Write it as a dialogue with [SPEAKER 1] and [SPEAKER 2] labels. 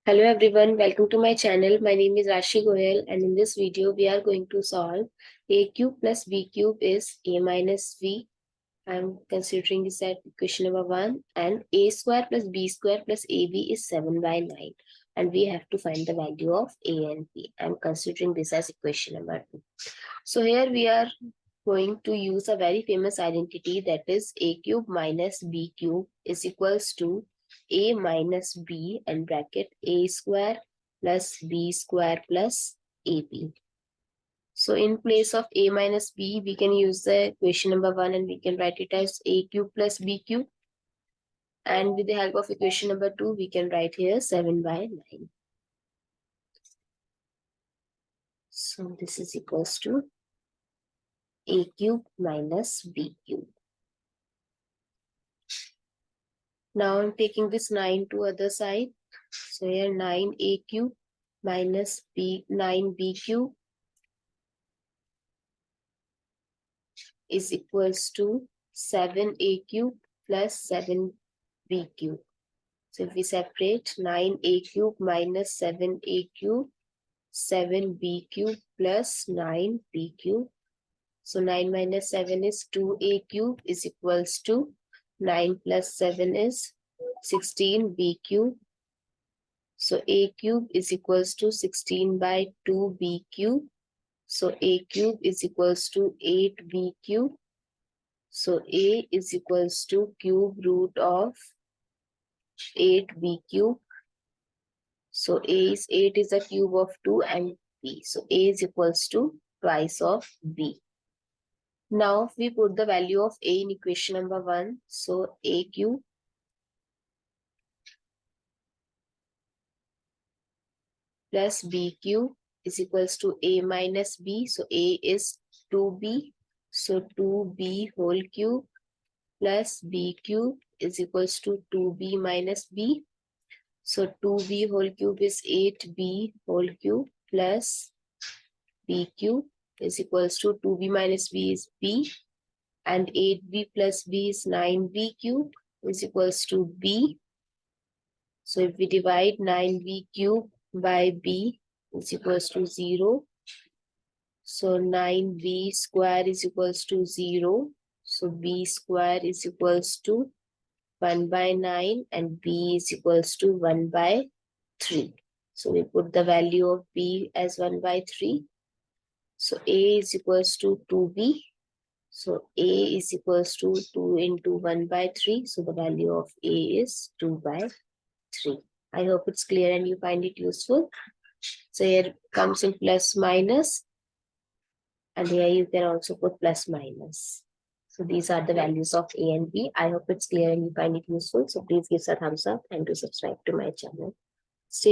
[SPEAKER 1] Hello everyone, welcome to my channel. My name is Rashi Goel and in this video we are going to solve a cube plus b cube is a minus v. I am considering this at question number 1 and a square plus b square plus ab is 7 by 9 and we have to find the value of a and b. I am considering this as equation number 2. So here we are going to use a very famous identity, that is a cube minus b cube is equals to a minus b and bracket a square plus b square plus ab. So in place of a minus b, we can use the equation number 1 and we can write it as a cube plus b cube. And with the help of equation number 2, we can write here 7 by 9. So this is equals to a cube minus b cube. Now I'm taking this 9 to other side. So here 9a cube minus 9b cube is equals to 7a cube plus 7b cube. So if we separate 9a cube minus 7a cube, 7b cube plus 9b cube. So 9 minus 7 is 2a cube is equals to 9 plus 7 is 16b cube. So a cube is equals to 16 by 2b cube. So a cube is equals to 8b cube. So a is equals to cube root of 8b cube. So a is 8 is a cube of 2 and b. So a is equals to twice of b. Now if we put the value of a in equation number 1, so a cube plus b cube is equals to a minus b. So a is 2b. So 2b whole cube plus b cube is equals to 2b minus b. So 2b whole cube is 8b whole cube plus b cube is equals to 2b minus b is b and 8b plus b is 9b cube is equals to b. So if we divide 9b cube by b is equals to 0. So 9b square is equals to 0. So b square is equals to 1 by 9 and b is equals to 1 by 3. So we put the value of b as 1 by 3. So a is equals to 2b. So a is equals to 2 into 1 by 3. So the value of a is 2 by 3. I hope it's clear and you find it useful. So here comes in plus minus. And here you can also put plus minus. So these are the values of a and b. I hope it's clear and you find it useful. So please give us a thumbs up and do subscribe to my channel. Stay